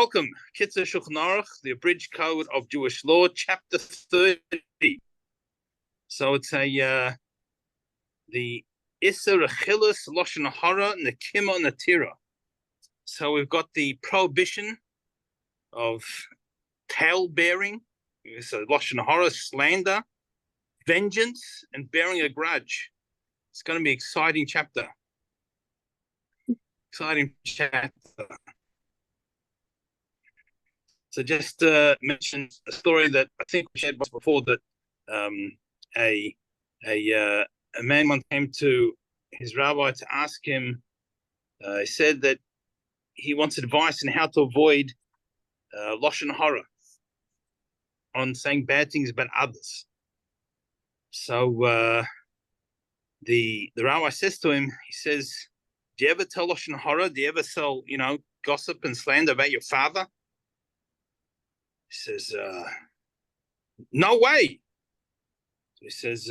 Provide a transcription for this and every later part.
Welcome, Kitzur Shulchan Aruch, the abridged code of Jewish law, chapter 30. So it's the Isser Achilles Lashon Hara Nekima Natira. So we've got the prohibition of tale bearing, so Lashon Hara, slander, vengeance, and bearing a grudge. It's going to be an exciting chapter. So just mention a story that I think we shared before, that a man once came to his rabbi to ask him. He said that he wants advice on how to avoid lashon hara, on saying bad things about others. So the rabbi says to him, he says, "Do you ever tell lashon hara? Do you ever tell gossip and slander about your father?" He says, "No way." So he says,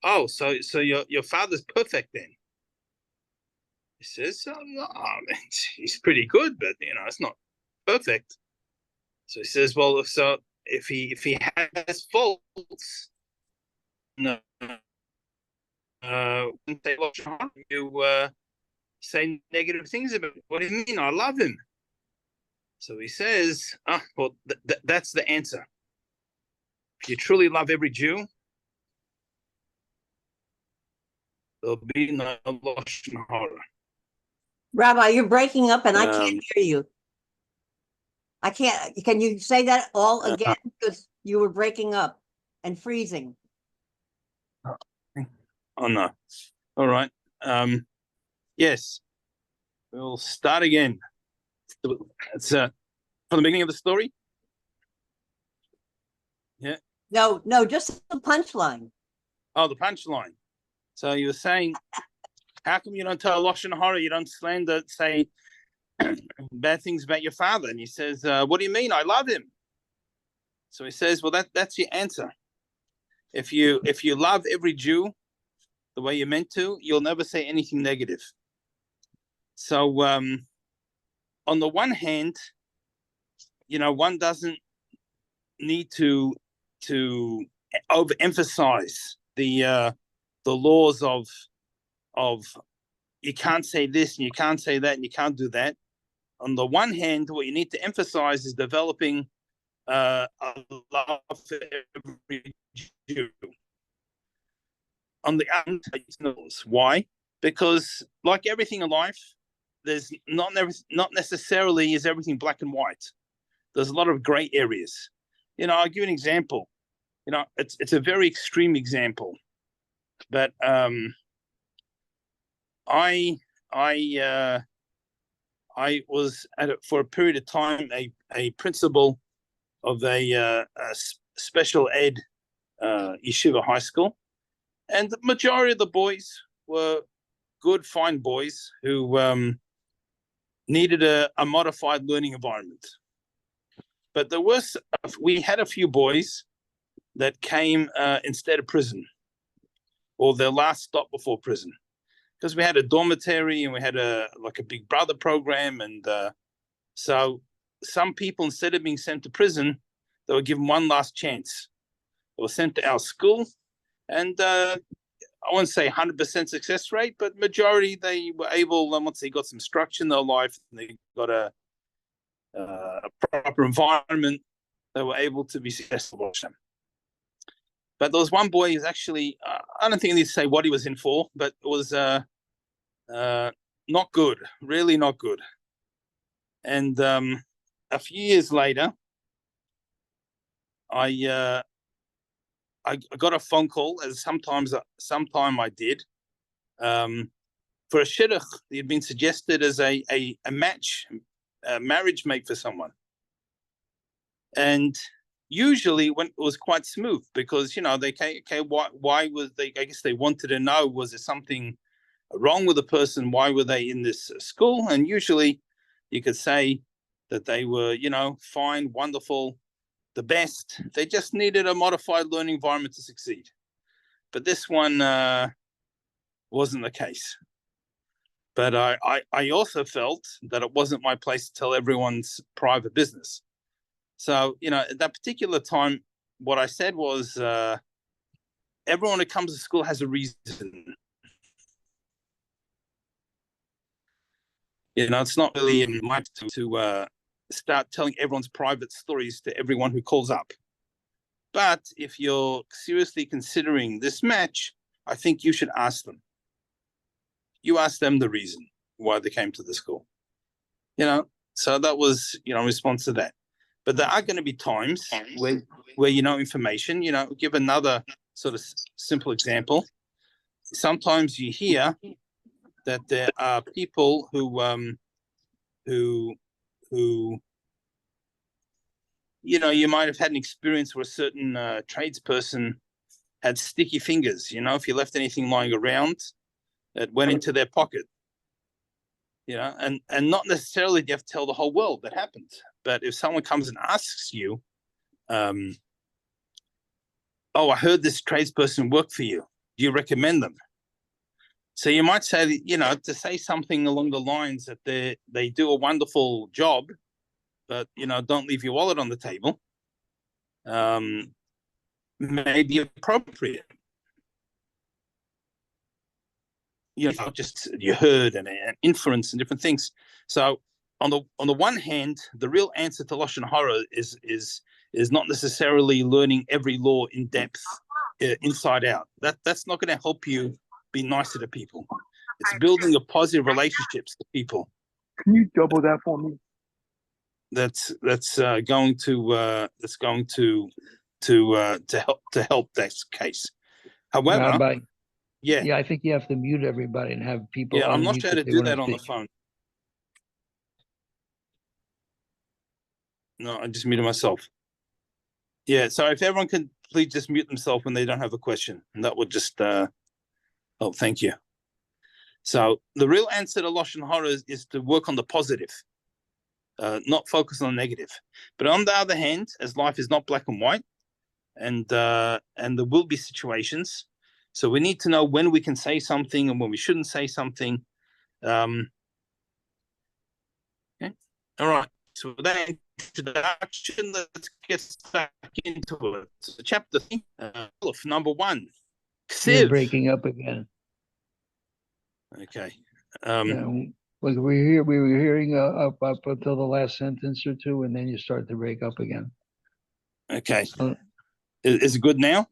"Oh, so your father's perfect then?" He says, "He's pretty good, but it's not perfect." So he says, "Well, if he has faults, no, when they you say negative things about him. What do you mean? I love him." So he says, well, that's the answer. If you truly love every Jew, there'll be no lashon hara. Rabbi, you're breaking up and I can't hear you. I can't. Can you say that all again? Because you were breaking up and freezing. Oh, no. All right. Yes. We'll start again. It's from the beginning of the story? Yeah. No, just the punchline. Oh, the punchline. So you were saying, how come you don't tell lashon hara? You don't slander, say bad things about your father? And he says, "What do you mean? I love him." So he says, "Well, that's your answer. If you love every Jew the way you're meant to, you'll never say anything negative." So on the one hand, one doesn't need to overemphasize the laws of you can't say this and you can't say that and you can't do that. On the one hand, what you need to emphasize is developing a love for every Jew. On the other hand, why? Because like everything in life, there's not necessarily is everything black and white. There's a lot of gray areas. I'll give you an example. It's a very extreme example, but I was for a period of time a principal of a special ed yeshiva high school, and the majority of the boys were good, fine boys who needed a modified learning environment. But we had a few boys that came instead of prison, or their last stop before prison, because we had a dormitory and we had a big brother program, and so some people, instead of being sent to prison, they were given one last chance. They were sent to our school, and I won't say 100% success rate, but majority, they were able, once they got some structure in their life, and they got a proper environment, they were able to be successful. But there was one boy who's actually, I don't think I need to say what he was in for, but it was not good, really not good. And a few years later, I got a phone call, as sometime I did, for a shidduch. He had been suggested as a marriage mate for someone. And usually when it was quite smooth, because they came, okay, why was they? I guess they wanted to know, was there something wrong with the person? Why were they in this school? And usually you could say that they were, fine, wonderful, the best. They just needed a modified learning environment to succeed. But this one wasn't the case. But I also felt that it wasn't my place to tell everyone's private business. So, at that particular time, what I said was, everyone who comes to school has a reason. It's not really in my to start telling everyone's private stories to everyone who calls up. But if you're seriously considering this match, I think you should ask them. You ask them the reason why they came to the school. So that was, in response to that. But there are going to be times where information, give another sort of simple example. Sometimes you hear that there are people who you might have had an experience where a certain tradesperson had sticky fingers. If you left anything lying around, it went into their pocket. And not necessarily do you have to tell the whole world that happened. But if someone comes and asks you, oh, I heard this tradesperson work for you. Do you recommend them? So you might say, to say something along the lines that they do a wonderful job, but, don't leave your wallet on the table, may be appropriate. Just you heard and inference and different things. So on the one hand, the real answer to Lashon Hara is not necessarily learning every law in depth, inside out. That's not going to help you be nicer to people. It's building a positive relationships to people. Can you double that for me? That's going to help that case. However, Rabbi, yeah, I think you have to mute everybody and have people. Yeah, I'm not sure how to do that on the phone. No, I just muted myself. Yeah, so if everyone can please just mute themselves when they don't have a question, and that would just oh, thank you. So the real answer to Lashon Hara is to work on the positive, not focus on the negative. But on the other hand, as life is not black and white, and there will be situations, so we need to know when we can say something and when we shouldn't say something. Okay, all right. So with that introduction, let's get stuck into it. So chapter 3, number 1. You're Ksiv. breaking up again. Okay. We were hearing up until the last sentence or two, and then you start to break up again. Okay. Is it good now?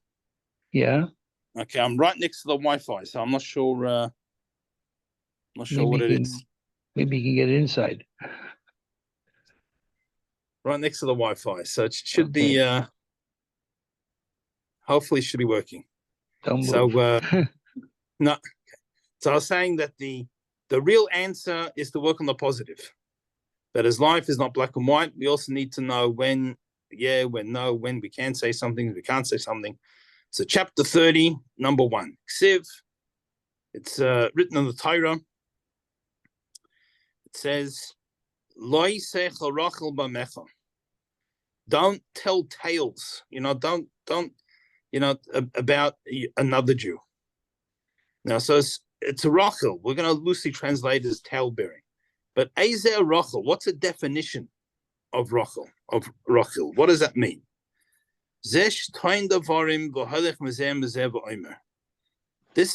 Yeah. Okay, I'm right next to the Wi-Fi, so I'm not sure. Not sure what it is. Maybe you can get inside. Right next to the Wi-Fi, so it should be. Hopefully, it should be working. Don't move. So no. So I was saying that the real answer is to work on the positive. That as life is not black and white, we also need to know when, when no, when we can say something, we can't say something. So chapter 30, number 1, Ksiv. It's written in the Torah. It says, Lo yisech l'rachel b'mecha. Don't tell tales, don't, about another Jew. Now, so it's a Rachel. We're going to loosely translate it as tale-bearing. But Ezer Rachel, what's the definition of Rachel? What does that mean? This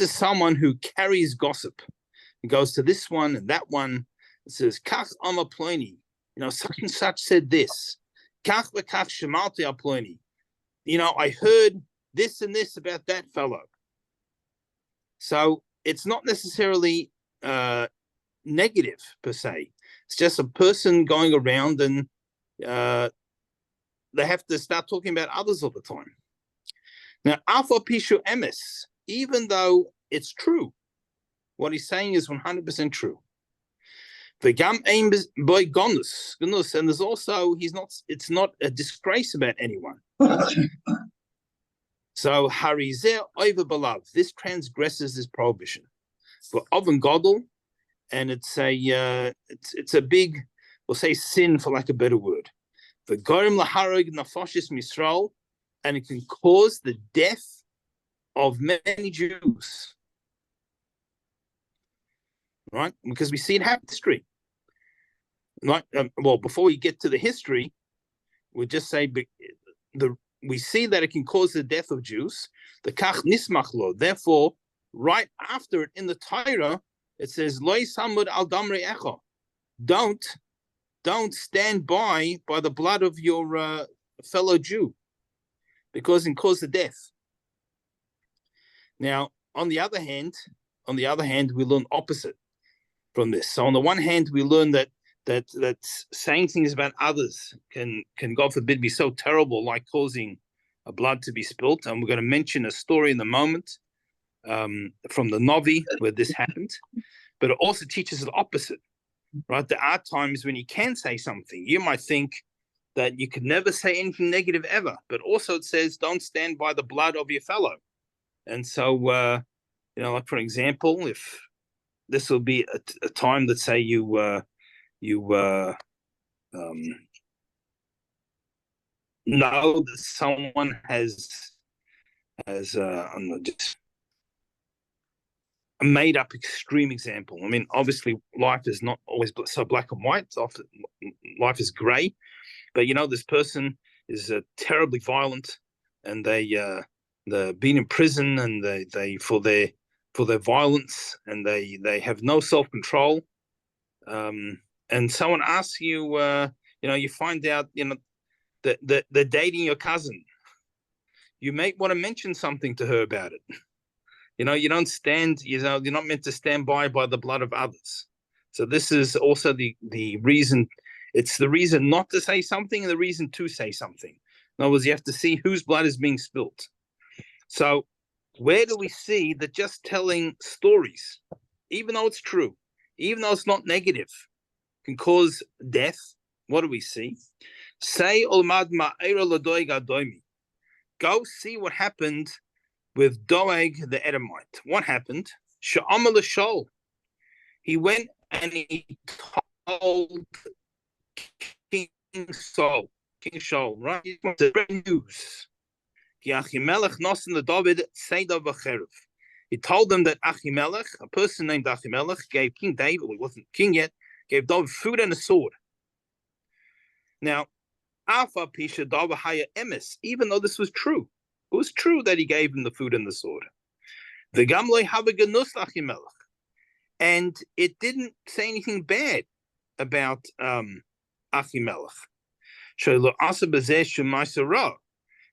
is someone who carries gossip. He goes to this one and that one. It says, Kach Amar Ploni, such and such said this. Kach v'kach shemalti al Ploni. I heard this and this about that fellow. So it's not necessarily negative per se. It's just a person going around and they have to start talking about others all the time. Now, Alpha Pishu Emes, even though it's true, what he's saying is 100% true. The Gam Aim by Gonus, and there's also it's not a disgrace about anyone. So Harizeh over beloved, this transgresses this prohibition. For Oven Godel, and it's a big, we'll say sin for lack of a better word. The Gorim Laharog Nafashis Misral, and it can cause the death of many Jews. right? Because we see it happen in history. Right? Well, before we get to the history, we just say we see that it can cause the death of Jews. The kach nismach lo. Therefore, right after it in the Torah, it says lo samud al damre echo. Don't stand by the blood of your fellow Jew, because it can cause the death. Now, on the other hand, we learn opposite from this. So on the one hand, we learn that saying things about others can God forbid be so terrible, like causing a blood to be spilt. And we're going to mention a story in a moment from the Novi where this happened. But it also teaches the opposite, right? There are times when you can say something. You might think that you could never say anything negative ever, but also it says don't stand by the blood of your fellow. And so, like for example, if this will be a time that say you know that someone has just a made up extreme example. I mean, obviously life is not always so black and white. Often life is gray, but this person is terribly violent, and they're being in prison, and they for their violence, and they have no self-control. And someone asks you, you find out, that they're dating your cousin. You may want to mention something to her about it. You don't stand, you're not meant to stand by the blood of others. So this is also the reason. It's the reason not to say something and the reason to say something. In other words, you have to see whose blood is being spilt. So where do we see that just telling stories, even though it's true, even though it's not negative, can cause death? What do we see? Say olmad ma'era ladoig adoimi. Go see what happened with Doeg the Edomite. What happened? Sha'amal Shol. He went and he told King Shaul, right? The great news. He told them that Achimelech, a person named Achimelech, gave King David, well, he wasn't king yet, gave David food and a sword. Now, even though this was true, it was true that he gave him the food and the sword. And it didn't say anything bad about Achimelech,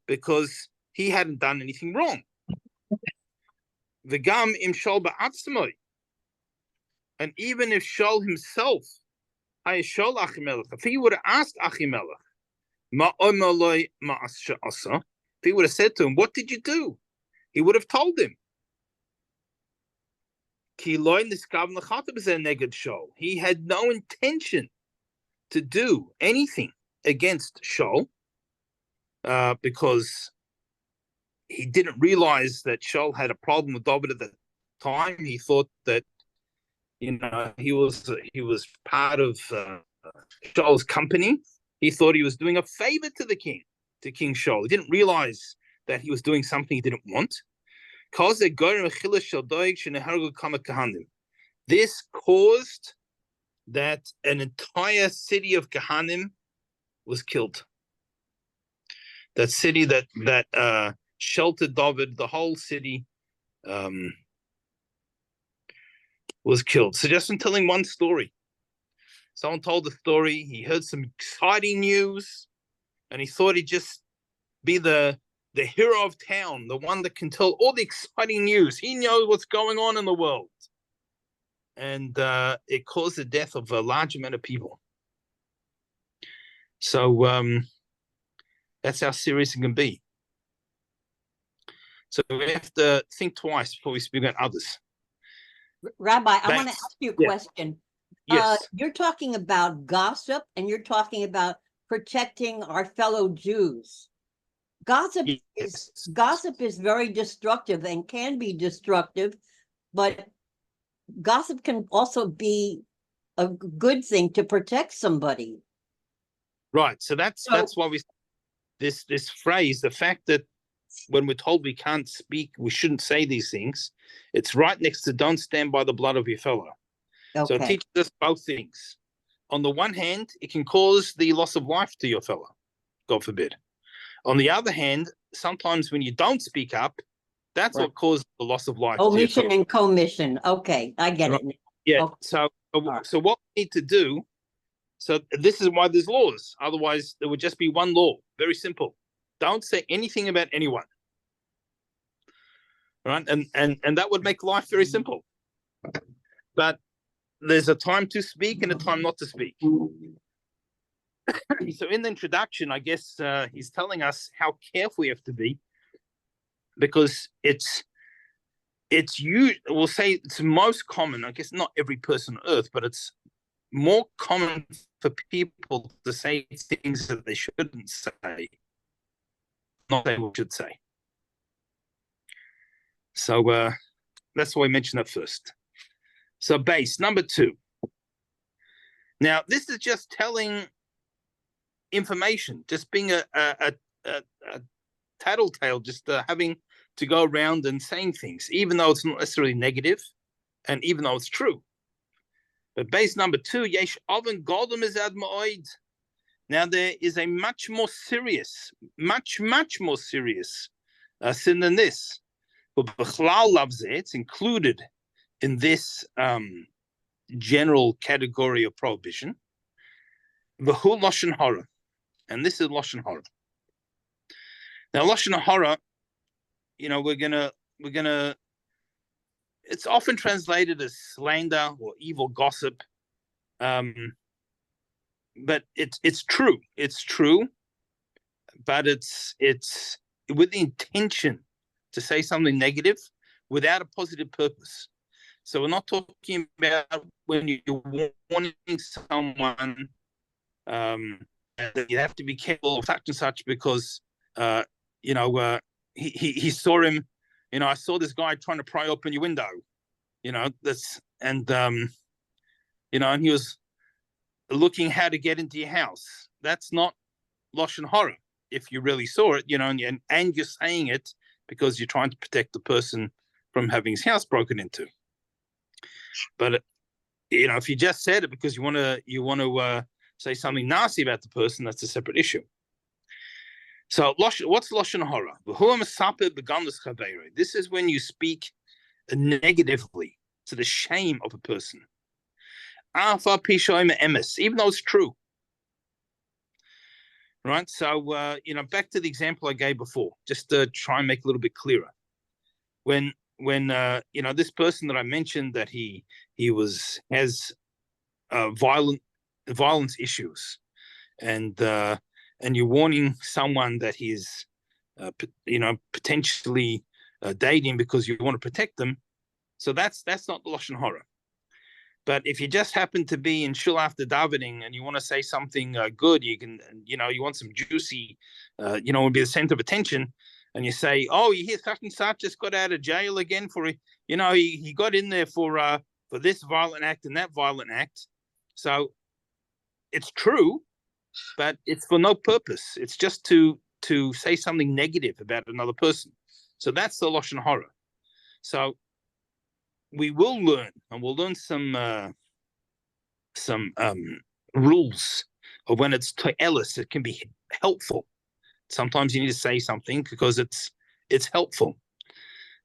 because he hadn't done anything wrong. And even if Shaul himself, if he would have asked Achimelech, if he would have said to him, what did you do? He would have told him. He had no intention to do anything against Shaul, because he didn't realize that Shaul had a problem with David at the time. He thought that he was part of Shaul's company. He thought he was doing a favor to King Shaul. He didn't realize that he was doing something he didn't want. This caused that an entire city of Kahanim was killed. That city that sheltered David, the whole city was killed. So just in telling one story, someone told the story, he heard some exciting news, and he thought he'd just be the hero of town, the one that can tell all the exciting news. He knows what's going on in the world. And it caused the death of a large amount of people. So that's how serious it can be. So we have to think twice before we speak about others. Rabbi, I want to ask you a question. Yes. You're talking about gossip, and you're talking about protecting our fellow Jews. Gossip is very destructive and can be destructive, but gossip can also be a good thing to protect somebody. Right. So that's why this phrase, the fact that when we're told we can't speak, we shouldn't say these things, it's right next to don't stand by the blood of your fellow. So it Okay. teaches us both things. On the one hand, it can cause the loss of life to your fellow, God forbid. On the other hand, sometimes when you don't speak up, that's Right. what causes the loss of life to your Omission fellow. and commission. Okay, I get Right. it now. Yeah. Okay. So right. so what we need to do, so this is why there's laws. Otherwise, there would just be one law. Very simple. Don't say anything about anyone. Right? And that would make life very simple. But there's a time to speak and a time not to speak. So in the introduction, I guess he's telling us how careful we have to be, because we'll say it's most common, I guess not every person on earth, but it's more common for people to say things that they shouldn't say, not they should say. So that's why I mentioned that first. So base number 2. Now this is just telling information, just being a tattletale, just having to go around and saying things, even though it's not necessarily negative, and even though it's true. But base number 2, yesh oven godom is ad ma'od. Now there is a much more serious sin than this. But Bechlal loves it. It's included in this general category of prohibition. V'hu lashon hara, and this is lashon hara. Now lashon hara, we're gonna. It's often translated as slander or evil gossip, but it's true. It's true, but it's with the intention to say something negative without a positive purpose. So we're not talking about when you're warning someone that you have to be careful of such and such because he saw him. I saw this guy trying to pry open your window. And he was looking how to get into your house. That's not lashon hara. If you really saw it, and you're saying it because you're trying to protect the person from having his house broken into. But if you just said it because you want to say something nasty about the person, that's a separate issue. So what's lashon hara? This is when you speak negatively to the shame of a person, even though it's true. Right? So back to the example I gave before, just to try and make it a little bit clearer. When this person that I mentioned that he has violence issues, and you're warning someone that he's potentially dating because you want to protect them, so that's not lashon hara. But if you just happen to be in shul after davening and you want to say something good, you can, you want some juicy, would be the center of attention, and you say, "Oh, you hear such and such just got out of jail again for, he got in there for this violent act and that violent act." So it's true, but it's for no purpose. It's just to say something negative about another person. So that's the lashon hara. So we will learn, and we'll learn some rules of when it's to'elis. It can be helpful. Sometimes you need to say something because it's helpful,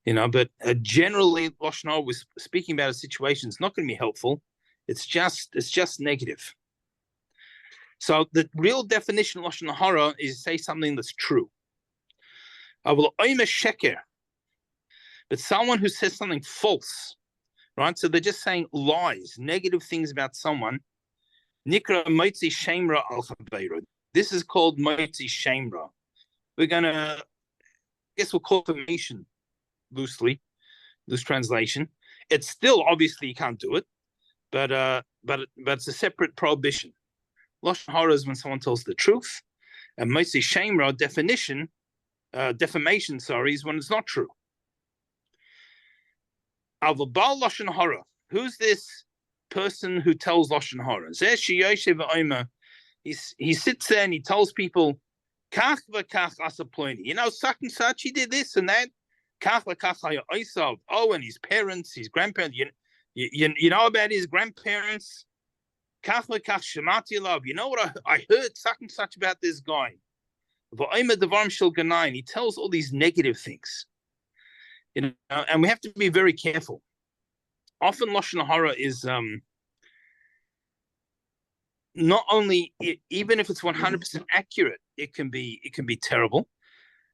But generally, lashon hara was speaking about a situation. It's not going to be helpful. It's just negative. So the real definition of lashon hara is to say something that's true. Sheker, but someone who says something false, right? So they're just saying lies, negative things about someone. Nikra motzi shemra al chaveiro. This is called motzi shemra. We're gonna, we'll call it defamation loosely, loose translation. It's still obviously you can't do it, but it's a separate prohibition. Lashon hara is when someone tells the truth, and motzi shemra defamation, is when it's not true. Avabal lashon hara. Who's this person who tells lashon hara? He sits there and he tells people, "Kach v'kach asa ploini." Such and such, he did this and that. Kach v'kach haya oisav. Oh, and his parents, his grandparents. You know about his grandparents. You know what I heard such and such about this guy. He tells all these negative things, and we have to be very careful. Often Lashon Hara is not only, even if it's 100% accurate, it can be terrible.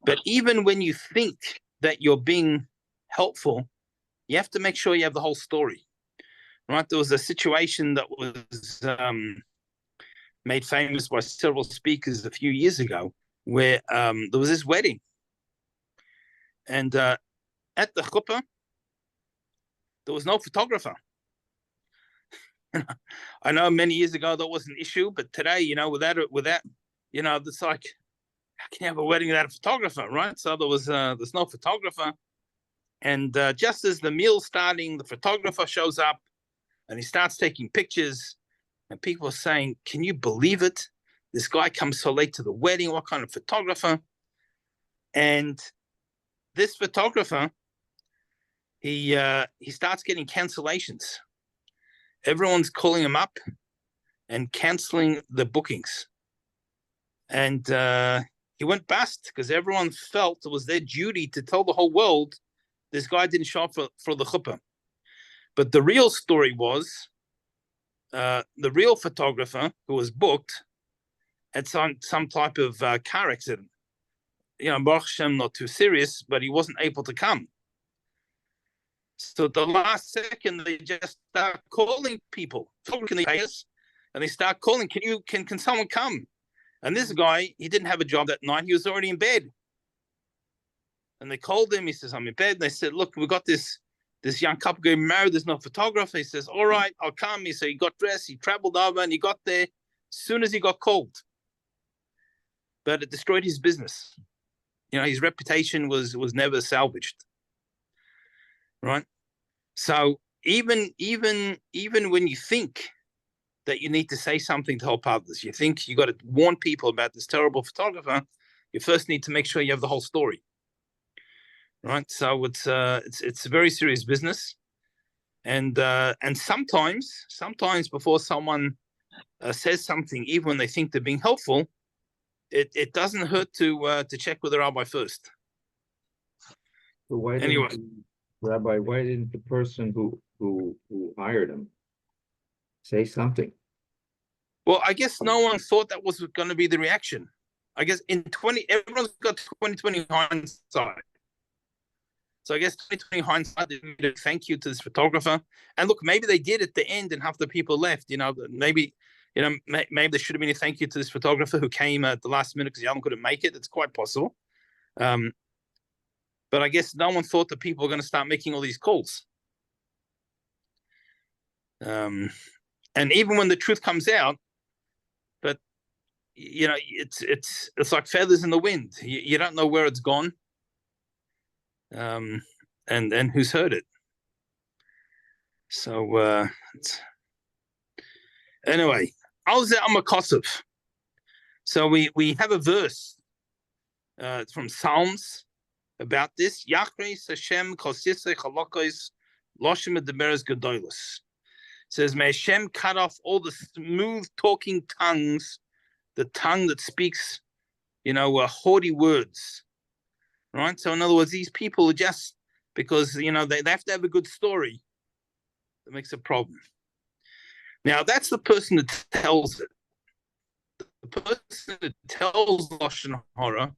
But even when you think that you're being helpful, you have to make sure you have the whole story. Right? There was a situation that was made famous by several speakers a few years ago, where there was this wedding, and at the chuppah there was no photographer. I know many years ago that was an issue, but today, without it's like, how can you have a wedding without a photographer, right? So there's no photographer, and just as the meal's starting, the photographer shows up, and he starts taking pictures, and people are saying, "Can you believe it? This guy comes so late to the wedding. What kind of photographer?" And this photographer, he starts getting cancellations. Everyone's calling him up and canceling the bookings. And he went bust because everyone felt it was their duty to tell the whole world this guy didn't show up for the chuppah. But the real story was the real photographer who was booked had some type of car accident. Baruch Hashem, not too serious, but he wasn't able to come. So at the last second, they just start calling people, and they start calling, can someone come? And this guy, he didn't have a job that night. He was already in bed. And they called him. He says, "I'm in bed." And they said, "Look, we got this young couple getting married. There's no photographer." He says, "All right, I'll come." So he got dressed. He traveled over, and he got there as soon as he got called. But it destroyed his business. His reputation was never salvaged. Right? So even when you think that you need to say something to help others, you think you got to warn people about this terrible photographer, you first need to make sure you have the whole story. Right? So it's a very serious business, and sometimes before someone says something, even when they think they're being helpful, it doesn't hurt to check with the rabbi first. So Rabbi, why didn't the person who hired him say something? Well, I guess no one thought that was going to be the reaction. I guess everyone's got 2020 hindsight. So I guess 2020 hindsight, they made a thank you to this photographer. And look, maybe they did at the end and half the people left. Maybe there should have been a thank you to this photographer who came at the last minute because the other one couldn't make it. It's quite possible. But I guess no one thought that people were going to start making all these calls. And even when the truth comes out, but it's like feathers in the wind. You don't know where it's gone, and who's heard it. So anyway, Alze Amakosov. So we have a verse from Psalms about this. Yachreis Hashem Kosisei Chalokos Loshim Deberes Gedolos. Says, may Hashem cut off all the smooth talking tongues, the tongue that speaks, haughty words. Right? So in other words, these people are just because they have to have a good story. That makes a problem. Now that's the person that tells it. The person that tells Lashon Hara,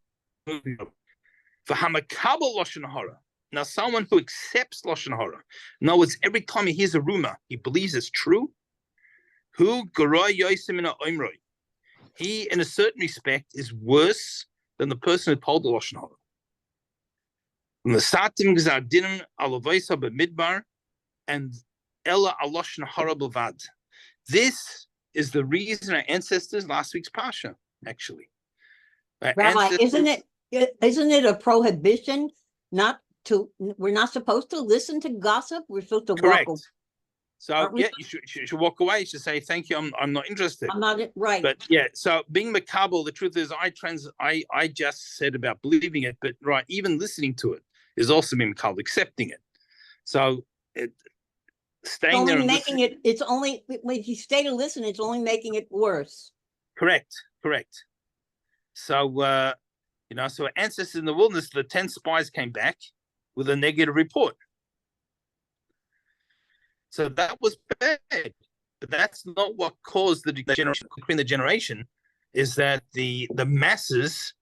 for Hamakabel Lashon Hara. Now, someone who accepts Lashon Hara, in other words, every time he hears a rumor, he believes it's true. Who Goroi Yosim in Oimroi. He, in a certain respect, is worse than the person who told the Lashon Hara. L'satim Gzardinim Alavoisa B'Midbar and Ella Lashon Hara B'Vad. This is the reason our ancestors, last week's Pasha, actually. Rabbi, isn't it a prohibition we're not supposed to listen to gossip? We're supposed to correct. walk away. So yeah, you should walk away. You should say, thank you, I'm not interested. I'm not right. But yeah, so being makabel, the truth is I just said about believing it, but right, even listening to it is also being makabel, accepting it. So staying there Only and making listening. it's only, if you stay to listen, it's only making it worse. Correct. So, so ancestors in the wilderness, the 10 spies came back with a negative report. So that was bad. But that's not what caused the generation. Between the generation is that the masses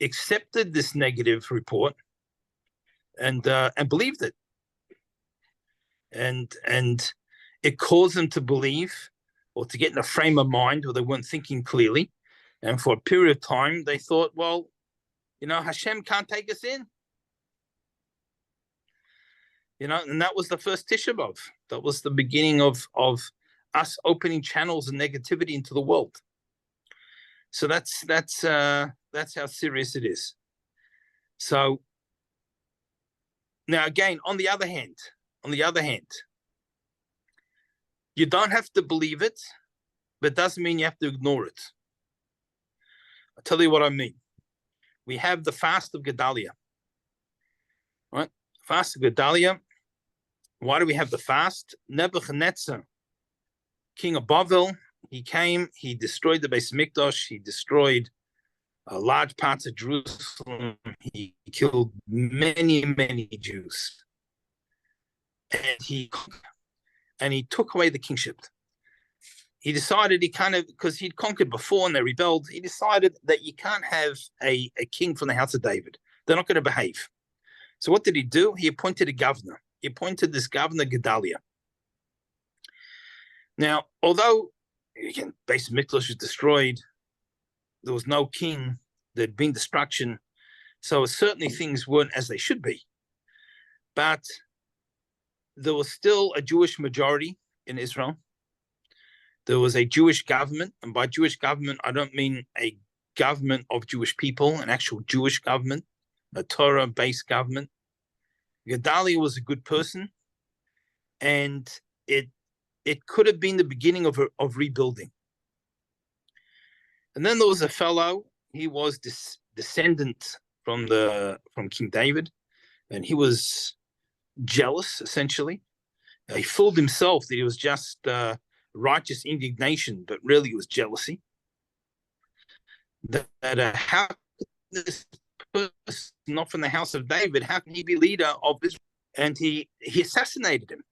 accepted this negative report and believed it. And it caused them to believe, or to get in a frame of mind where they weren't thinking clearly. And for a period of time, they thought, well, Hashem can't take us in. And that was the first Tisha B'Av. That was the beginning of us opening channels of negativity into the world. So that's how serious it is. So now again, on the other hand, you don't have to believe it, but it doesn't mean you have to ignore it. I'll tell you what I mean. We have the fast of Gedalia, right? Fast of Gedalia. Why do we have the fast? Nebuchadnezzar, king of Bavel, he came, he destroyed the Beis Mikdash, he destroyed large parts of Jerusalem, he killed many, many Jews. And he took away the kingship. He decided because he'd conquered before and they rebelled, he decided that you can't have a king from the house of David. They're not going to behave. So what did he do? He appointed a governor. He appointed this governor, Gedalia. Now, although, again, Beis Mikdash was destroyed, there was no king, there'd been destruction, so certainly things weren't as they should be. But there was still a Jewish majority in Israel. There was a Jewish government, and by Jewish government, I don't mean a government of Jewish people, an actual Jewish government, a Torah-based government. Gedalia was a good person, and it could have been the beginning of rebuilding. And then there was a fellow, he was descendant from King David, and he was jealous, essentially. He fooled himself that he was just righteous indignation, but really it was jealousy. How could this person, not from the house of David, how can he be leader of Israel? And he assassinated him.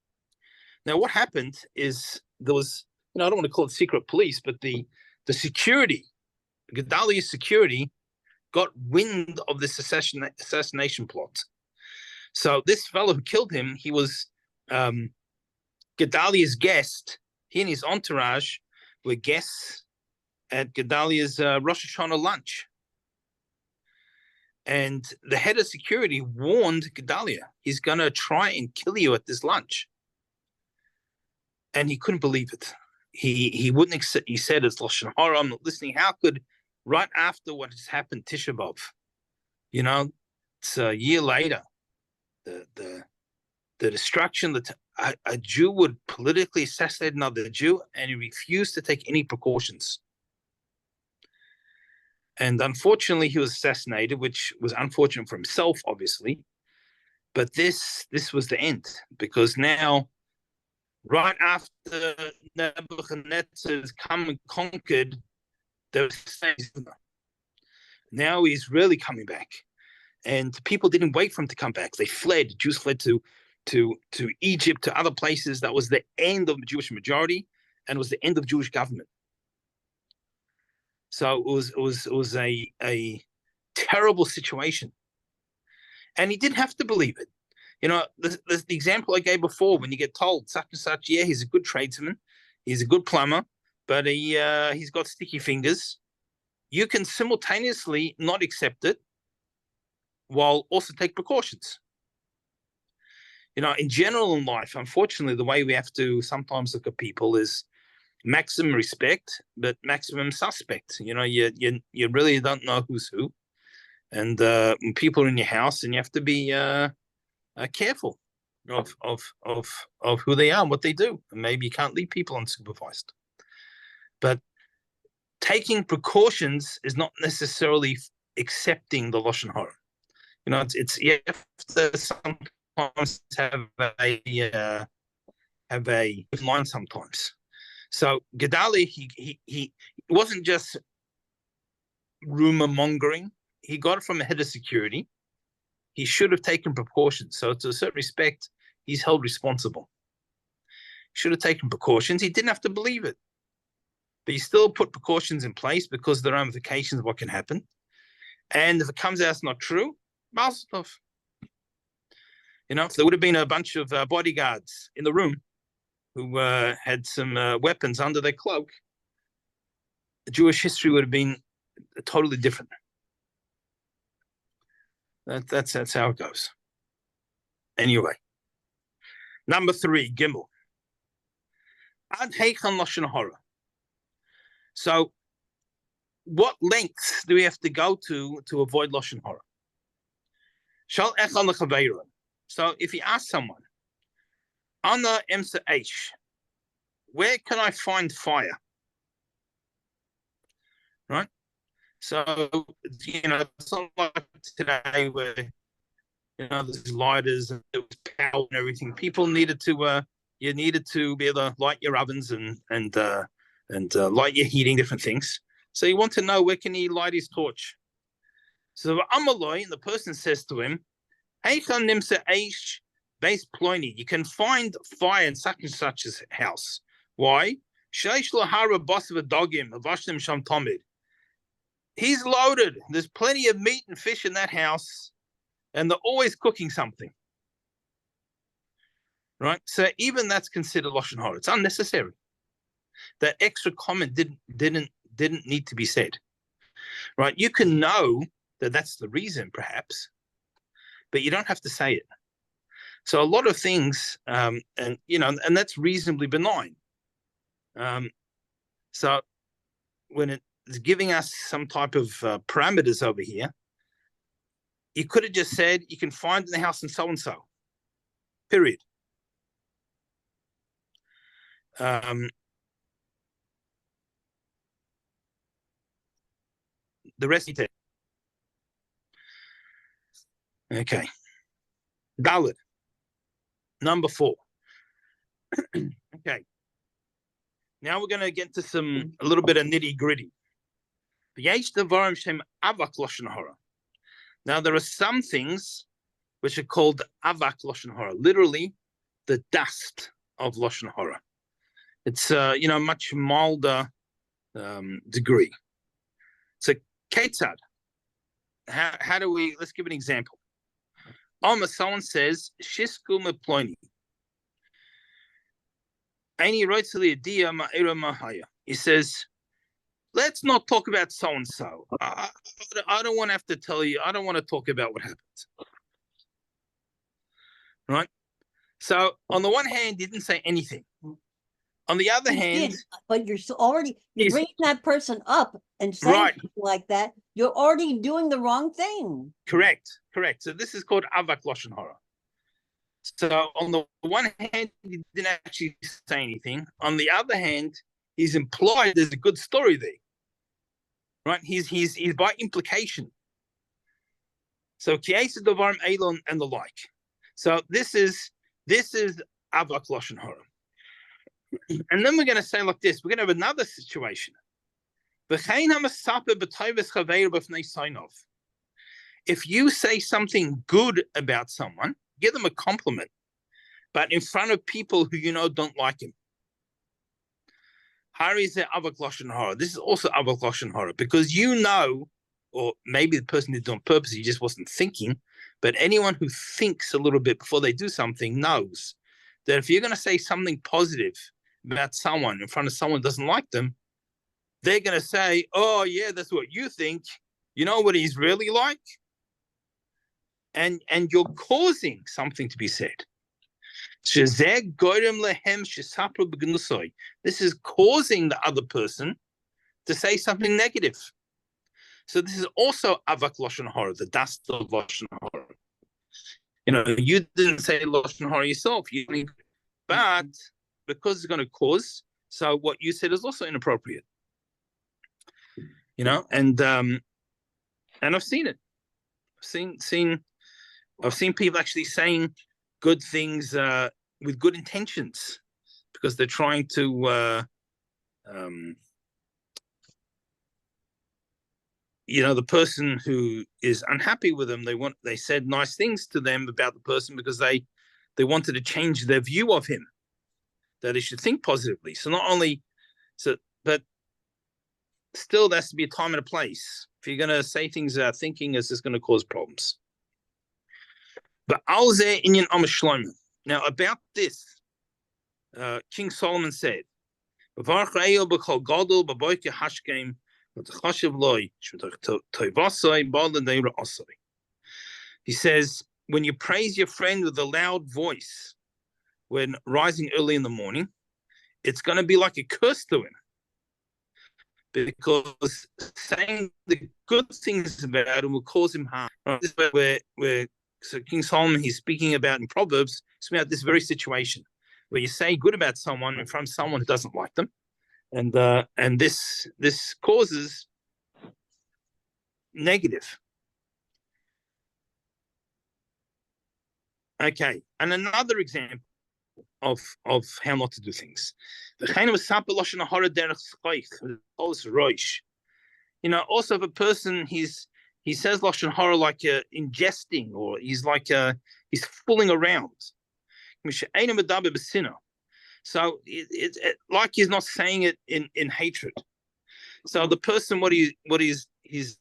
Now, what happened is there was, I don't want to call it secret police, but the security, Gedalia's security, got wind of this assassination plot. So this fellow who killed him, he was Gedalia's guest. He and his entourage were guests at Gedalia's Rosh Hashanah lunch. And the head of security warned Gedalia, he's going to try and kill you at this lunch. And he couldn't believe it. He wouldn't accept. He said, it's Lashon Hara, I'm not listening. How could, right after what has happened, Tisha B'Av, it's a year later, the destruction that a Jew would politically assassinate another Jew, and he refused to take any precautions. And unfortunately, he was assassinated, which was unfortunate for himself, obviously. But this was the end, because now, right after Nebuchadnezzar's come and conquered, now he's really coming back. And people didn't wait for him to come back. They fled. Jews fled to Egypt, to other places. That was the end of the Jewish majority, and was the end of Jewish government. So it was a terrible situation. And he didn't have to believe it. The example I gave before, when you get told such and such, yeah, he's a good tradesman, he's a good plumber, but he's got sticky fingers. You can simultaneously not accept it while also take precautions. In general in life, unfortunately, the way we have to sometimes look at people is maximum respect, but maximum suspect. You really don't know who's who. And when people are in your house, and you have to be careful of who they are and what they do. And maybe you can't leave people unsupervised. But taking precautions is not necessarily accepting the Lashon Hara. You have to sometimes have have a line sometimes. So Gedali, he wasn't just rumor mongering. He got it from a head of security. He should have taken precautions. So to a certain respect, he's held responsible. He should have taken precautions. He didn't have to believe it. But he still put precautions in place because there are ramifications of what can happen. And if it comes out it's not true, Malstov. If there would have been a bunch of bodyguards in the room who had some weapons under their cloak, the Jewish history would have been totally different. That's how it goes. Anyway, number 3, Gimel. Ad heichan lashon hara. So, what lengths do we have to go to avoid lashon hara? Shal echad lechaveiro. So, if you ask someone, Ana emsa eish, where can I find fire? Right? So, it's not like today where, there's lighters and there was power and everything. People needed to, you needed to be able to light your ovens and light your heating, different things. So you want to know, where can he light his torch? So Amaloi, the person says to him, Heichan nimsa eish base ploini. You can find fire in such and such a house. Why? Sheish lahara basav dogim avashnim sham tomid. He's loaded. There's plenty of meat and fish in that house, and they're always cooking something. Right? So even that's considered lashon hara. It's unnecessary. That extra comment didn't need to be said. Right? You can know that that's the reason, perhaps, but you don't have to say it. So a lot of things, and that's reasonably benign. So when it's giving us some type of parameters over here, you could have just said, you can find in the house and so, period. The rest you take. Okay. Dalit. Number 4. Okay. Now we're going to get to a little bit of nitty gritty. Now there are some things which are called avak lashon hara, literally the dust of lashon hara. It's much milder degree. So ketzad, how do we? Let's give an example. Someone says shisku meploini. He says, let's not talk about so-and-so. I don't want to have to tell you. I don't want to talk about what happened. Right? So on the one hand, he didn't say anything. On the other hand, but you're bringing that person up and saying something like that. You're already doing the wrong thing. Correct. So this is called avak lashon hara. So on the one hand, he didn't actually say anything. On the other hand, he's implied there's a good story there. Right? He's by implication. So ki'esa dovarim elon and the like. So this is avak lashon hara. And then we're going to say like this. We're going to have another situation. If you say something good about someone, give them a compliment, but in front of people who don't like him. This is also avak lashon hara, because or maybe the person did it on purpose, he just wasn't thinking, but anyone who thinks a little bit before they do something knows that if you're going to say something positive about someone in front of someone who doesn't like them, they're going to say, oh yeah, that's what you think. You know what he's really like? And you're causing something to be said. This is causing the other person to say something negative. So this is also avak lashon hara, the dust of lashon hara. You didn't say lashon hara yourself, but because it's going to cause, so what you said is also inappropriate. And I've seen it. I've seen people actually saying good things with good intentions, because they're trying to, the person who is unhappy with them, they said nice things to them about the person because they wanted to change their view of him, that they should think positively. So but still, there has to be a time and a place. If you're going to say things without thinking, it's just going to cause problems. But now about this, King Solomon said, he says, when you praise your friend with a loud voice when rising early in the morning, it's going to be like a curse to him, because saying the good things about him will cause him harm. This is where so King Solomon, he's speaking about in Proverbs, it's about this very situation where you say good about someone in front of someone who doesn't like them, and this causes negative. Okay, and another example of how not to do things. Also if a person he says lashon hara like ingesting, or he's fooling around. So it like he's not saying it in hatred. So the person he's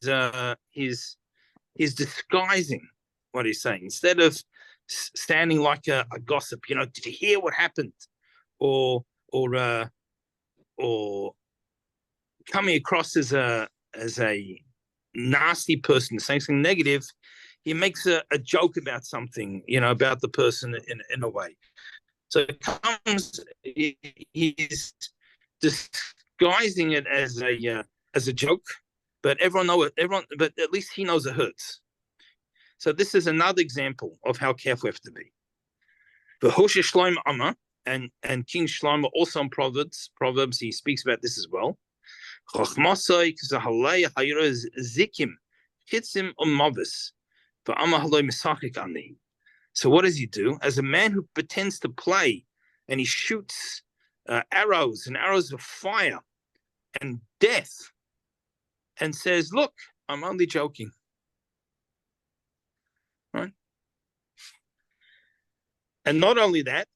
disguising what he's saying, instead of standing like a gossip. Did you hear what happened? Or coming across as a nasty person, saying something negative. He makes a joke about something, about the person in a way. So he's disguising it as a joke, but but at least he knows it hurts. So this is another example of how careful we have to be. The Hoshe Shloim Amma and King Shlomo also in Proverbs, he speaks about this as well. So what does he do? As a man who pretends to play, and he shoots arrows of fire and death, and says, look, I'm only joking. Right? And not only that,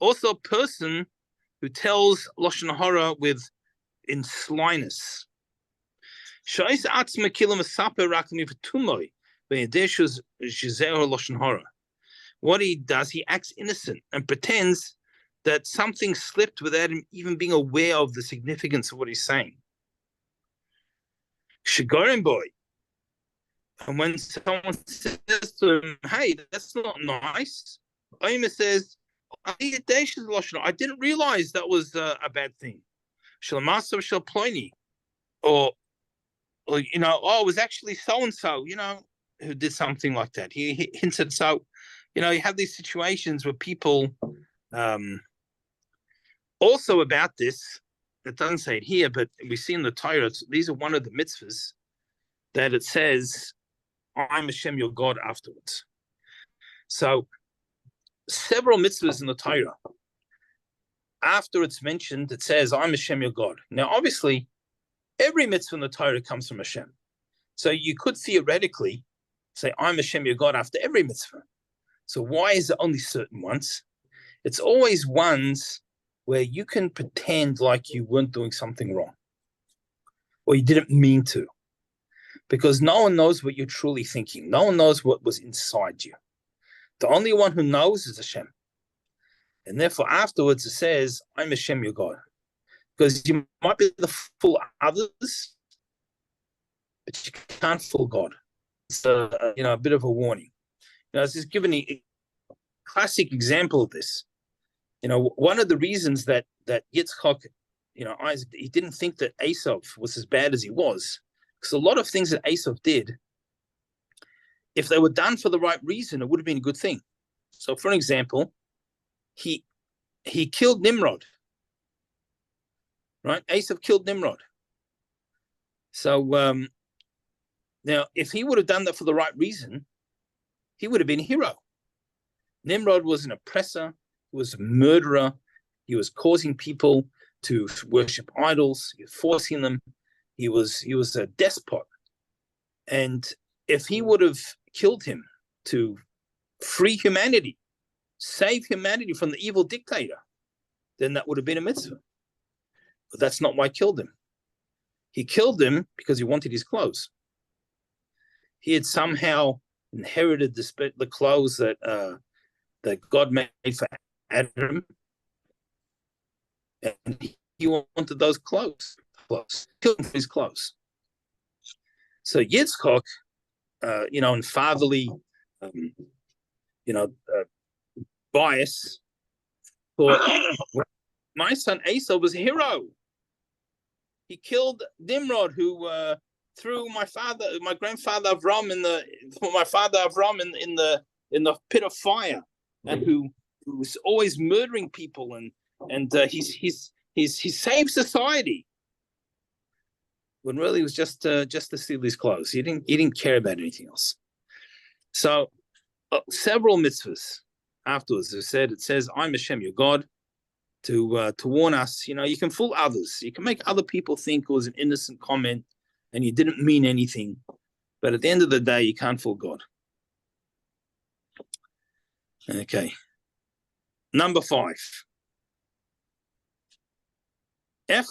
also a person who tells lashon hara in slyness. What he does, he acts innocent and pretends that something slipped without him even being aware of the significance of what he's saying. Shigarim boy. And when someone says to him, hey, that's not nice, Omer says, I didn't realize that was a bad thing. Or it was actually so-and-so, who did something like that. He hinted. So, you have these situations where people, also about this, it doesn't say it here, but we see in the Torah, these are one of the mitzvahs that it says, I'm Hashem your God afterwards. So several mitzvahs in the Torah, after it's mentioned, it says, I'm Hashem your God. Now, obviously, every mitzvah in the Torah comes from Hashem. So you could theoretically say, I'm Hashem your God after every mitzvah. So why is it only certain ones? It's always ones where you can pretend like you weren't doing something wrong, or you didn't mean to. Because no one knows what you're truly thinking. No one knows what was inside you. The only one who knows is Hashem. And therefore, afterwards, it says, I'm Hashem your God. Because you might be able to fool others, but you can't fool God. It's a bit of a warning. It's just given a classic example of this. One of the reasons that Yitzchok, Isaac, he didn't think that Esau was as bad as he was, because a lot of things that Esau did, if they were done for the right reason, it would have been a good thing. So, for example, he killed Nimrod. Right? Esau killed Nimrod. So now, if he would have done that for the right reason, he would have been a hero. Nimrod was an oppressor, he was a murderer, he was causing people to worship idols, he was forcing them, he was a despot. And if he would have killed him to free humanity, save humanity from the evil dictator, then that would have been a mitzvah. But that's not why he killed him. He killed him because he wanted his clothes. He had somehow inherited the clothes that God made for Adam, and he wanted those clothes. Killed him for his clothes. So Yitzchok, in fatherly, bias, thought my son Esau was a hero. He killed Nimrod, who threw my grandfather Avram in the pit of fire, and who was always murdering people, and he saved society. When really it was just to steal his clothes. He didn't care about anything else. So several mitzvahs afterwards it says, I'm Hashem, your God, to warn us. You can fool others. You can make other people think it was an innocent comment and you didn't mean anything. But at the end of the day, you can't fool God. Okay. Number 5. Now, it's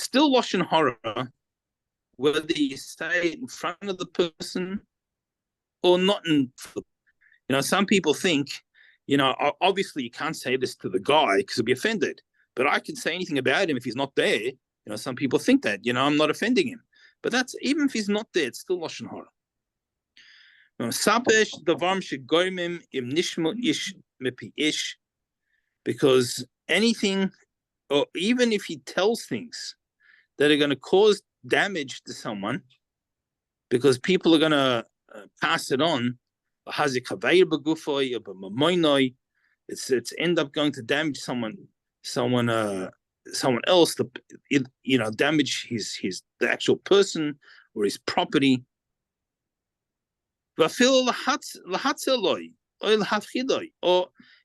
still Lashon Hara, whether you say it in front of the person or not. Some people think, obviously you can't say this to the guy because he'll be offended, but I can say anything about him if he's not there. Some people think that, I'm not offending him. But that's, even if he's not there, it's still Lashon Hara. Because anything, or even if he tells things that are going to cause damage to someone, because people are going to pass it on, it's end up going to damage someone else, damage the actual person or his property. Or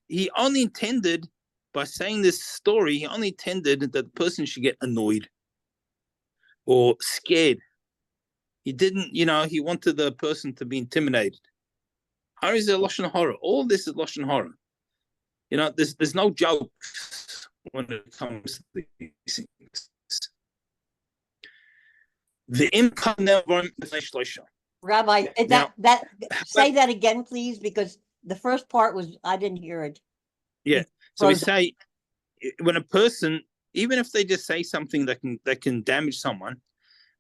he only intended, by saying this story, he only intended that the person should get annoyed or scared. He didn't, he wanted the person to be intimidated. How is it Lashon Hara? All this is Lashon Hara. There's no jokes when it comes to these things. The Rabbi, say that again, please, because the first part was, I didn't hear it. Yeah. So we say, when a person, even if they just say something that can damage someone,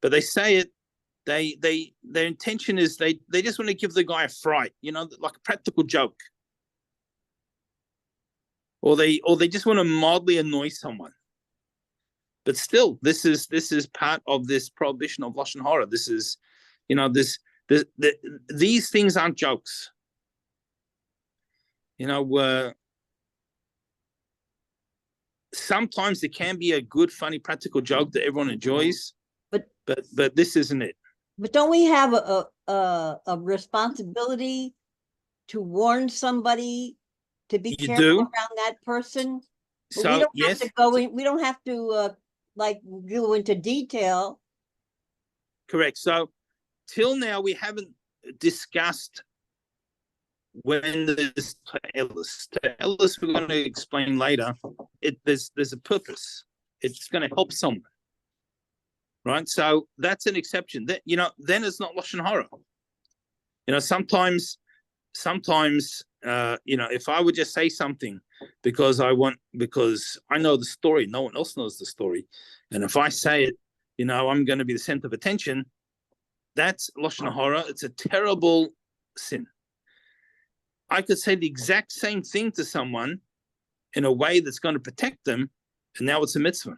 but they say it, their intention is they just want to give the guy a fright, like a practical joke. Or they just want to mildly annoy someone. But still, this is part of this prohibition of Lashon Hara. This is, these things aren't jokes. Sometimes it can be a good, funny, practical joke that everyone enjoys, but this isn't it. But don't we have a responsibility to warn somebody to be careful around that person? But So we don't yes, have to go in. We don't have to go into detail. Correct. So till now we haven't discussed when there's Ta'elus. Ta'elus we're going to explain later. There's a purpose. It's going to help someone. Right? So that's an exception. That then it's not Lashon Hara. Sometimes if I would just say something because I know the story, no one else knows the story, and if I say it, I'm going to be the center of attention. That's Lashon Hara. It's a terrible sin. I could say the exact same thing to someone in a way that's going to protect them, and now it's a mitzvah.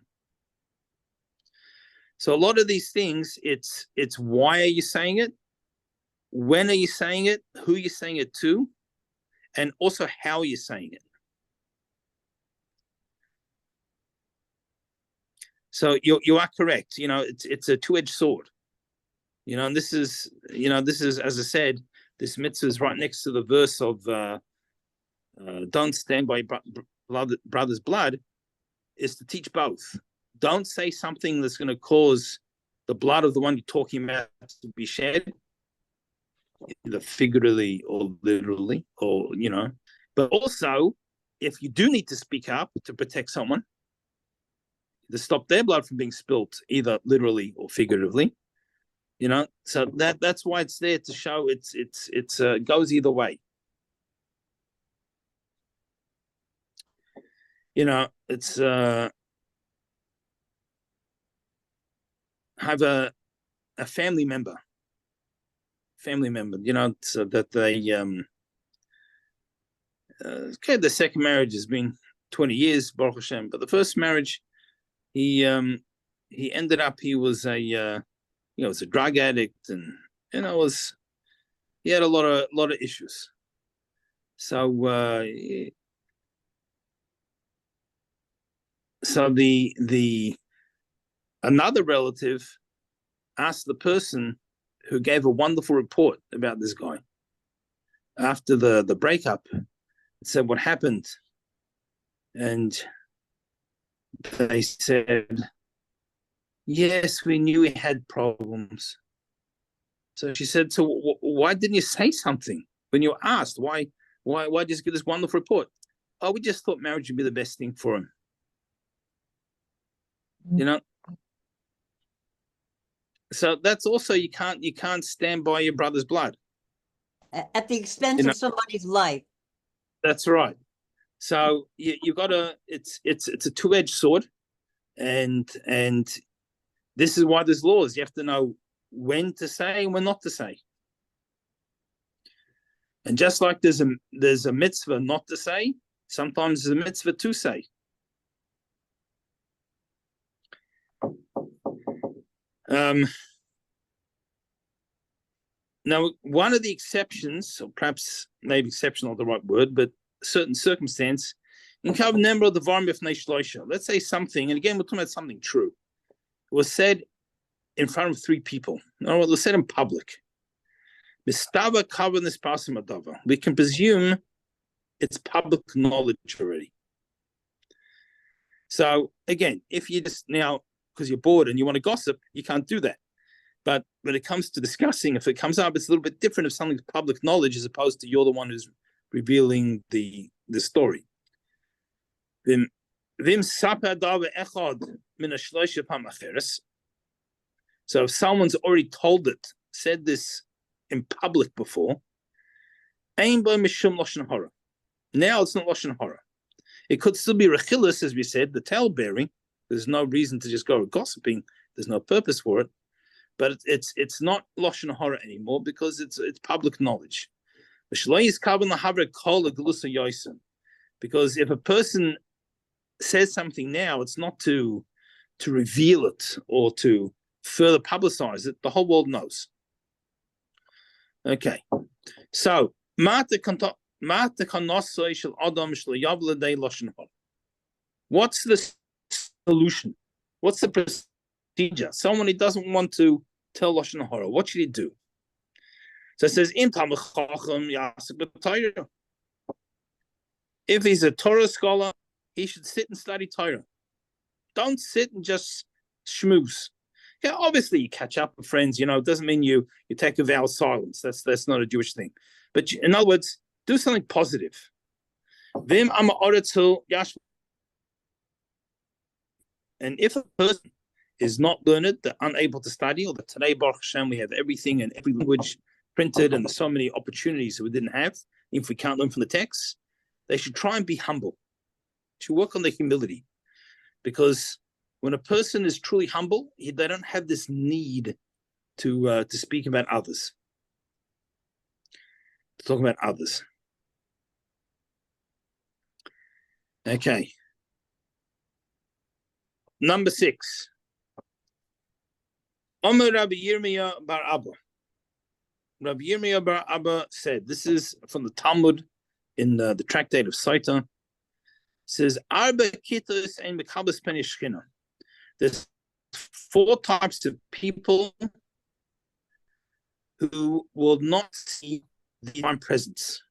So a lot of these things, it's why are you saying it? When are you saying it? Who are you saying it to? And also how are you saying it? So you are correct. It's a two-edged sword. And this is, as I said, this mitzvah is right next to the verse of don't stand by brother's blood, is to teach both. Don't say something that's going to cause the blood of the one you're talking about to be shed, either figuratively or literally, or, but also, if you do need to speak up to protect someone, to stop their blood from being spilt, either literally or figuratively, so that's why it's there, to show it's goes either way. It's have a family member, so that they okay, the second marriage has been 20 years, Baruch Hashem, but the first marriage, he ended up, he was a was a drug addict, and he had a lot of issues. So the another relative asked the person who gave a wonderful report about this guy after the breakup, said what happened, and they said, yes, we knew he had problems. So she said, so why didn't you say something when you were asked? Why just give this wonderful report? Oh, we just thought marriage would be the best thing for him. So that's also, you can't stand by your brother's blood at the expense of somebody's life. That's right. So you gotta, it's a two-edged sword, and this is why there's laws. You have to know when to say and when not to say. And just like there's a mitzvah not to say, sometimes there's a mitzvah to say. Now, one of the exceptions, or perhaps maybe exceptional the right word, but certain circumstance, in Kav Nemra the Varm B'fnei Shloisha, let's say something, and again we're talking about something true, was said in front of three people. No, it was said in public. Mistava Kav this Pasim Adava. We can presume it's public knowledge already. So again, if you just now, because you're bored and you want to gossip, you can't do that. But when it comes to discussing, if it comes up, it's a little bit different if something's public knowledge as opposed to you're the one who's revealing the story. So if someone's already told it, said this in public before, now it's not Lashon Hara. It could still be Rechilas, as we said, the tale-bearing. There's no reason to just go gossiping. There's no purpose for it. But it's not Lashon Hara anymore because it's public knowledge. Because if a person says something now, it's not to reveal it or to further publicize it. The whole world knows. Okay, so what's the solution? What's the procedure? Someone who doesn't want to tell Lashon Hara, what should he do? So it says, if he's a Torah scholar, he should sit and study Torah. Don't sit and just schmooze. Yeah, obviously you catch up with friends, it doesn't mean you take a vow of silence. That's not a Jewish thing. But in other words, do something positive. And if a person is not learned, they're unable to study, or that today, Baruch Hashem, we have everything in every language printed, and there's so many opportunities that we didn't have, if we can't learn from the text, they should try and be humble, to work on their humility. Because when a person is truly humble, they don't have this need to speak about others, to talk about others. Okay. Number 6. Omer Rabbi Yirmiyah bar Abba. Rabbi Yirmiyah bar Abba said, this is from the Talmud in the tractate of Saita. It says, Arba kitos ein mekabes pnei shchina. There's 4 types of people who will not see the divine presence.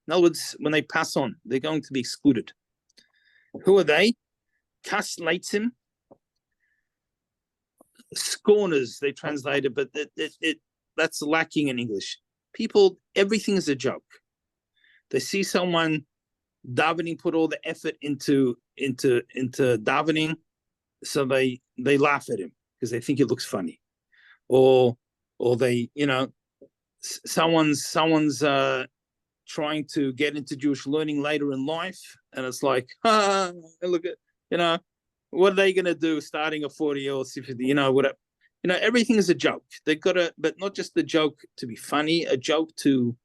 In other words, when they pass on, they're going to be excluded. Who are they? Kas leitzim, scorners, they translate it, but that's lacking in English. People, everything is a joke. They see someone davening, put all the effort into davening, so they laugh at him because they think it looks funny, or they, someone's trying to get into Jewish learning later in life, and it's like, look at, what are they going to do starting a 40 or 50, whatever. Everything is a joke. They've got to, but not just the joke to be funny, a joke to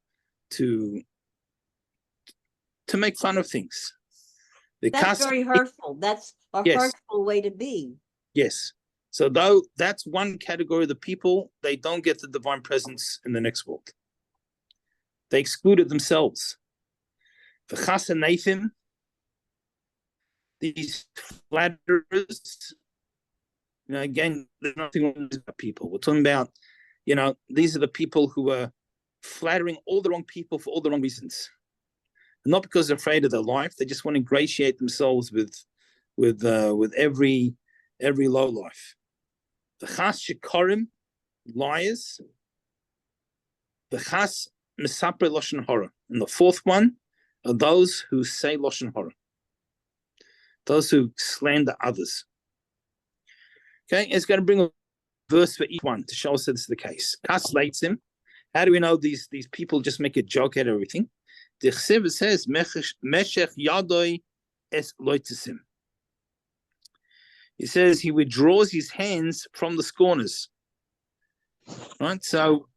make fun of things. That's very hurtful. That's a hurtful way to be. Yes. So though that's one category of the people, they don't get the divine presence in the next world. They excluded themselves. V'chasanaythim, these flatterers, again, there's nothing wrong with people. We're talking about, these are the people who are flattering all the wrong people for all the wrong reasons. Not because they're afraid of their life, they just want to ingratiate themselves with every low life. The chas shikarim, liars. The chas misapre lashon hara. And the fourth one are those who say lashon hara, those who slander others. Okay, it's going to bring a verse for each one to show us that this is the case. Kas leitzim. How do we know these people just make a joke out of everything? The Chsiv says, Meshech yadoi es loitisim. He says he withdraws his hands from the scorners. Right? So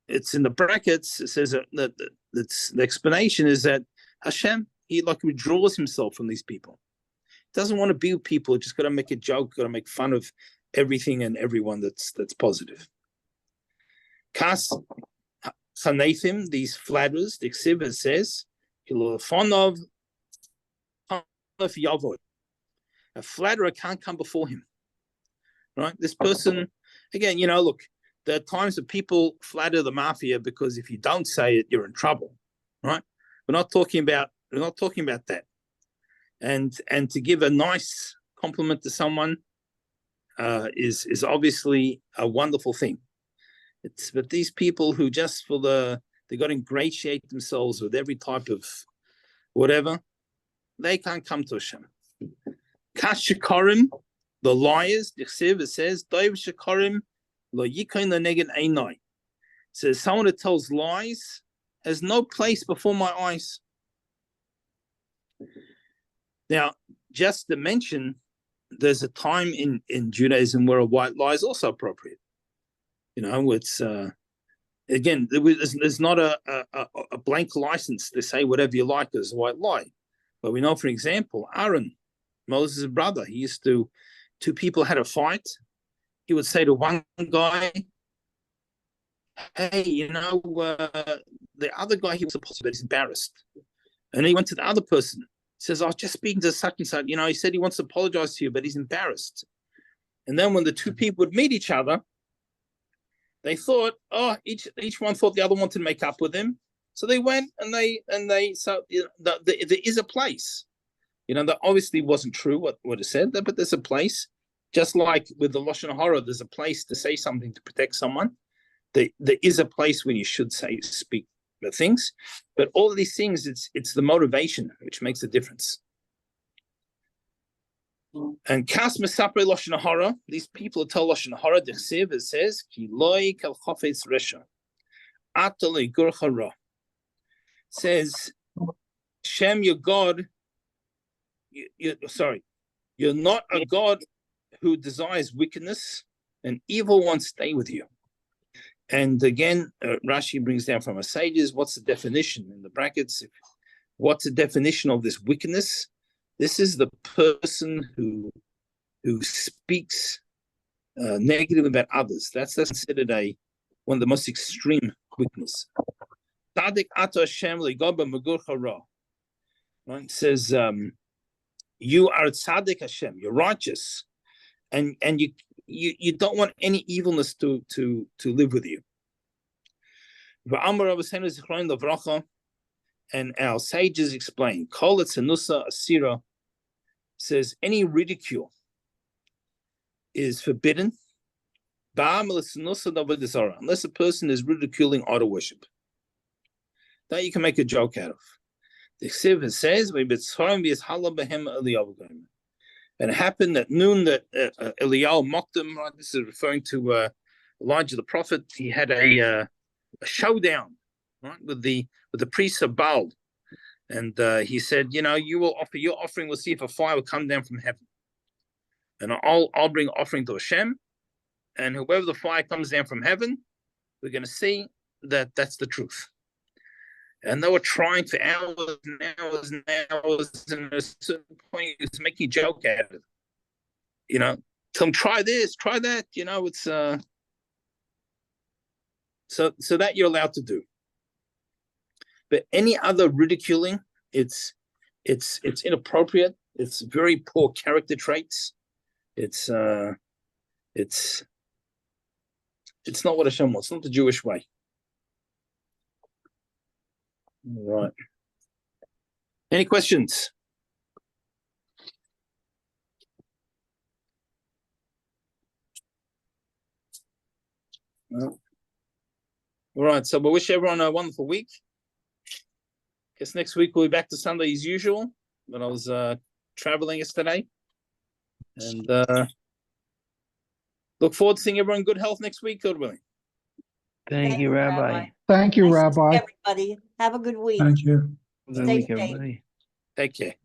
it's in the brackets. It says that the explanation is that Hashem, he withdraws himself from these people. He doesn't want to be with people. Just got to make a joke, got to make fun of everything and everyone that's positive. Kas Chanethim, these flatterers, the exhibit says, a flatterer can't come before him. Right? This person, again, look, there are times that people flatter the mafia because if you don't say it, you're in trouble. Right? We're not talking about that. And to give a nice compliment to someone is obviously a wonderful thing. But these people who just they got to ingratiate themselves with every type of whatever, they can't come to Hashem. Kash shikarim, the liars, the Chsiv, it says, Daiv shikarim lo yikain leneged einai. It says someone that tells lies has no place before my eyes. Now, just to mention, there's a time in Judaism where a white lie is also appropriate. It's again, there's not a blank license to say whatever you like as a white lie. But we know, for example, Aaron, Moses' brother, two people had a fight. He would say to one guy, hey, the other guy, he was supposed to be embarrassed. And he went to the other person. He says, I was just speaking to such and such. He said he wants to apologize to you, but he's embarrassed. And then when the two people would meet each other, they thought, each one thought the other wanted to make up with him. So they went and there is a place. That obviously wasn't true what it said, but there's a place. Just like with the Lashon Hara, there's a place to say something to protect someone. There is a place when you should speak the things. But all of these things, it's the motivation which makes a difference. And Kas Mesapre Lashon Hara, these people tell Lashon Hara, the Chsiv, it says, Ki loi kel chofetz resha, atale gur hara. Says, Shem, your God, you're not a God who desires wickedness, and evil won't stay with you. And again, Rashi brings down from our sages, what's the definition in the brackets? What's the definition of this wickedness? This is the person who speaks negative about others. That's considered one of the most extreme wickedness. Tzaddik ato Hashem le'goba magur chara. It says, you are tzaddik Hashem. You're righteous, and you don't want any evilness to live with you. And our sages explain, Kol etzanusa asira says any ridicule is forbidden unless a person is ridiculing idol worship. That you can make a joke out of. The Sivan says, and it happened at noon that Eliyahu mocked him. Right? This is referring to Elijah the prophet. He had a showdown, right, with the priests of Baal, and he said, you will offer your offering. We'll see if a fire will come down from heaven, and I'll bring offering to Hashem, and whoever the fire comes down from heaven, we're going to see that that's the truth. And they were trying for hours and hours and hours, and at a certain point, he was making a joke out of it. Tell them, try this, try that. It's so that you're allowed to do. But any other ridiculing, it's inappropriate. It's very poor character traits. It's not what Hashem wants. It's not the Jewish way. All right. Any questions? No. All right. So we wish everyone a wonderful week. Guess next week we'll be back to Sunday as usual. But I was traveling yesterday, and look forward to seeing everyone in good health next week, God willing. Thank you, Rabbi. Thank you, Nice to see Rabbi. everybody. Have a good week. Thank you. Good Stay week, safe. everybody. Take care.